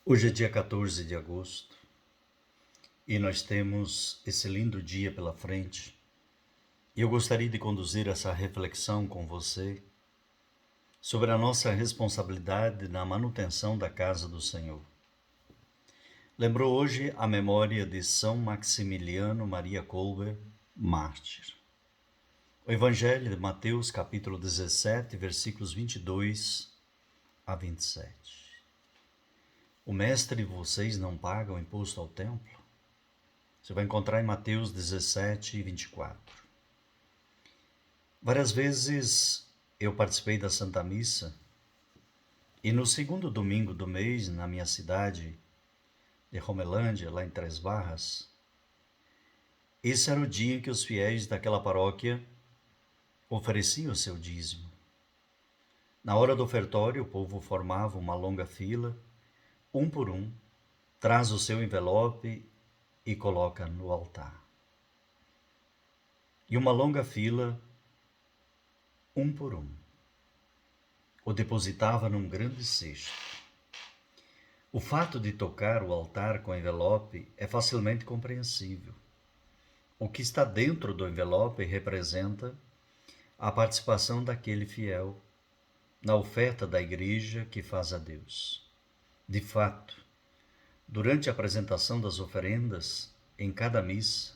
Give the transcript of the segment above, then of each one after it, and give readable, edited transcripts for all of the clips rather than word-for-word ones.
Hoje é dia 14 de agosto e nós temos esse lindo dia pela frente. E eu gostaria de conduzir essa reflexão com você sobre a nossa responsabilidade na manutenção da casa do Senhor. Lembrou hoje a memória de São Maximiliano Maria Kolbe, mártir. O Evangelho de Mateus, capítulo 17, versículos 22 a 27. O mestre de vocês não paga o imposto ao templo? Você vai encontrar em Mateus 17 e 24. Várias vezes eu participei da Santa Missa e no segundo domingo do mês, na minha cidade de Romelândia, lá em Três Barras, esse era o dia em que os fiéis daquela paróquia ofereciam o seu dízimo. Na hora do ofertório, o povo formava uma longa fila, um por um, traz o seu envelope e coloca no altar. E uma longa fila, um por um, o depositava num grande cesto. O fato de tocar o altar com envelope é facilmente compreensível. O que está dentro do envelope representa a participação daquele fiel na oferta da igreja que faz a Deus. De fato, durante a apresentação das oferendas, em cada missa,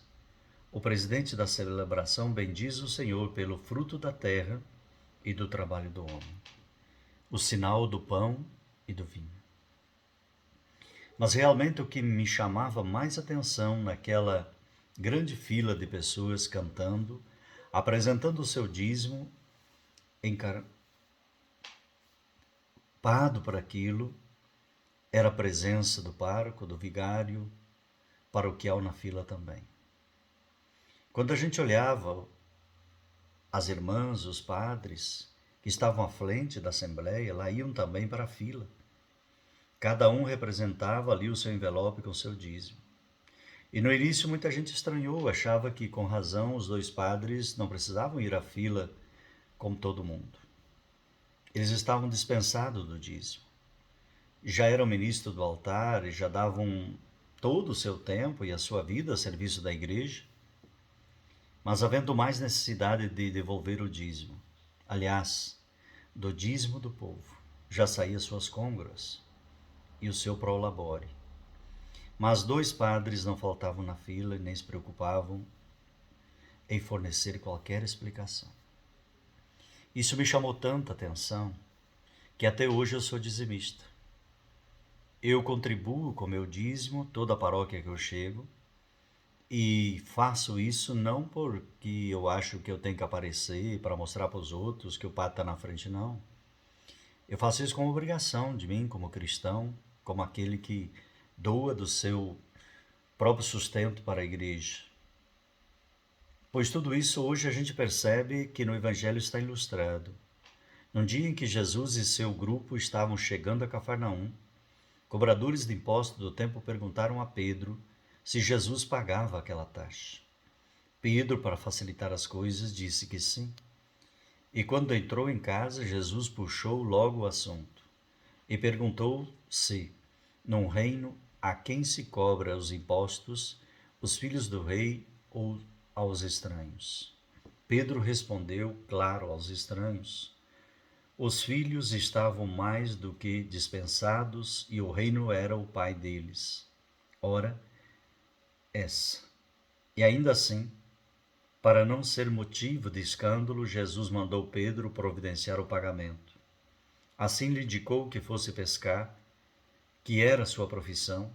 o presidente da celebração bendiz o Senhor pelo fruto da terra e do trabalho do homem, o sinal do pão e do vinho. Mas realmente o que me chamava mais atenção naquela grande fila de pessoas cantando, apresentando o seu dízimo, encarpado para aquilo, era a presença do pároco, do vigário, paroquial na fila também. Quando a gente olhava as irmãs, os padres, que estavam à frente da assembleia, lá iam também para a fila. Cada um representava ali o seu envelope com o seu dízimo. E no início muita gente estranhou, achava que com razão os dois padres não precisavam ir à fila como todo mundo. Eles estavam dispensados do dízimo. Já eram ministros do altar e já davam todo o seu tempo e a sua vida a serviço da igreja, mas havendo mais necessidade de devolver o dízimo. Aliás, do dízimo do povo já saía suas côngoras e o seu prolabore. Mas dois padres não faltavam na fila e nem se preocupavam em fornecer qualquer explicação. Isso me chamou tanta atenção que até hoje eu sou dizimista. Eu contribuo com meu dízimo, toda a paróquia que eu chego, e faço isso não porque eu acho que eu tenho que aparecer para mostrar para os outros que o padre está na frente, não. Eu faço isso como obrigação de mim, como cristão, como aquele que doa do seu próprio sustento para a igreja. Pois tudo isso hoje a gente percebe que no Evangelho está ilustrado. Num dia em que Jesus e seu grupo estavam chegando a Cafarnaum, cobradores de impostos do templo perguntaram a Pedro se Jesus pagava aquela taxa. Pedro, para facilitar as coisas, disse que sim. E quando entrou em casa, Jesus puxou logo o assunto e perguntou se, num reino a quem se cobra os impostos, os filhos do rei ou aos estranhos. Pedro respondeu, claro, aos estranhos. Os filhos estavam mais do que dispensados e o reino era o pai deles. Ora, essa. E ainda assim, para não ser motivo de escândalo, Jesus mandou Pedro providenciar o pagamento. Assim lhe indicou que fosse pescar, que era sua profissão.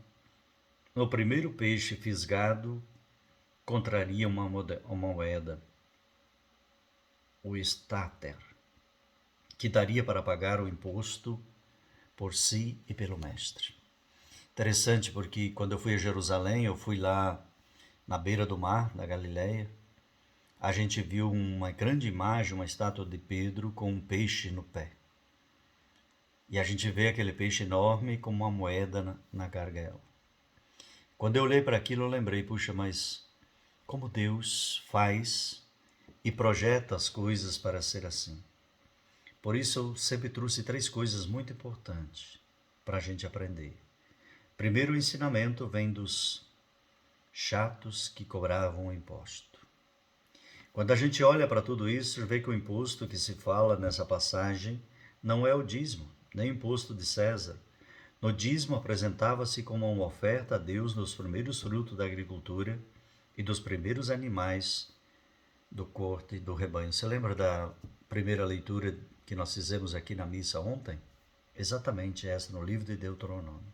No primeiro peixe fisgado, contraria uma moeda, o estáter, que daria para pagar o imposto por si e pelo mestre. Interessante porque quando eu fui a Jerusalém, eu fui lá na beira do mar, da Galileia, a gente viu uma grande imagem, uma estátua de Pedro com um peixe no pé. E a gente vê aquele peixe enorme com uma moeda na garganta. Quando eu olhei para aquilo, eu lembrei, puxa, mas como Deus faz e projeta as coisas para ser assim. Por isso eu sempre trouxe 3 coisas muito importantes para a gente aprender. Primeiro, o ensinamento vem dos chatos que cobravam o imposto. Quando a gente olha para tudo isso, vê que o imposto que se fala nessa passagem não é o dízimo, nem o imposto de César. No dízimo apresentava-se como uma oferta a Deus dos primeiros frutos da agricultura e dos primeiros animais do corte do rebanho. Você lembra da primeira leitura que nós fizemos aqui na missa ontem? Exatamente essa, no livro de Deuteronômio.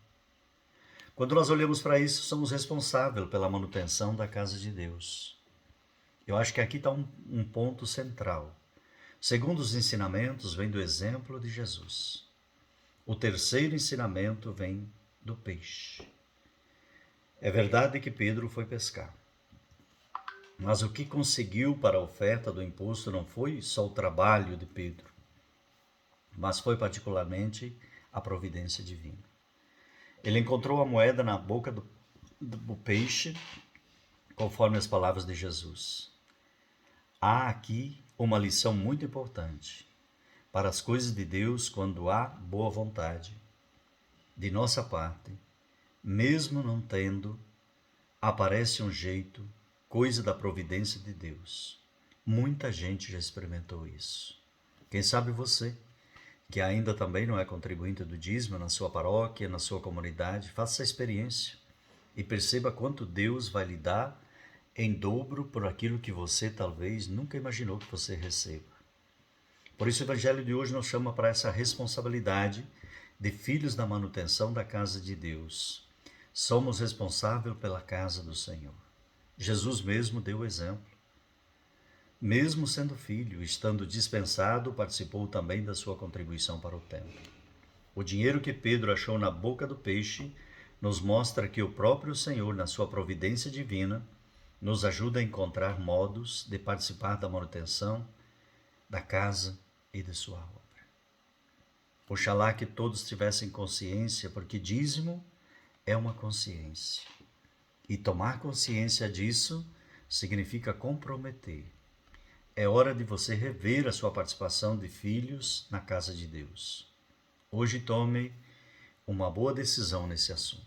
Quando nós olhamos para isso, somos responsáveis pela manutenção da casa de Deus. Eu acho que aqui está um ponto central. Segundo os ensinamentos, vem do exemplo de Jesus. O terceiro ensinamento vem do peixe. É verdade que Pedro foi pescar. Mas o que conseguiu para a oferta do imposto não foi só o trabalho de Pedro, mas foi particularmente a providência divina. Ele encontrou a moeda na boca do peixe, conforme as palavras de Jesus. Há aqui uma lição muito importante. Para as coisas de Deus, quando há boa vontade de nossa parte, mesmo não tendo, aparece um jeito, coisa da providência de Deus. Muita gente já experimentou isso. Quem sabe você, que ainda também não é contribuinte do dízimo na sua paróquia, na sua comunidade, faça essa experiência e perceba quanto Deus vai lhe dar em dobro por aquilo que você talvez nunca imaginou que você receba. Por isso o Evangelho de hoje nos chama para essa responsabilidade de filhos da manutenção da casa de Deus. Somos responsáveis pela casa do Senhor. Jesus mesmo deu o exemplo. Mesmo sendo filho, estando dispensado, participou também da sua contribuição para o templo. O dinheiro que Pedro achou na boca do peixe nos mostra que o próprio Senhor, na sua providência divina, nos ajuda a encontrar modos de participar da manutenção da casa e de sua obra. Oxalá que todos tivessem consciência, porque dízimo é uma consciência. E tomar consciência disso significa comprometer. É hora de você rever a sua participação de filhos na casa de Deus. Hoje tome uma boa decisão nesse assunto.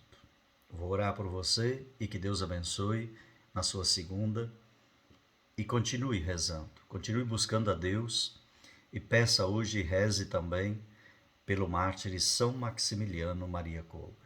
Vou orar por você e que Deus abençoe na sua segunda e continue rezando, continue buscando a Deus e peça hoje e reze também pelo mártir São Maximiliano Maria Kolbe.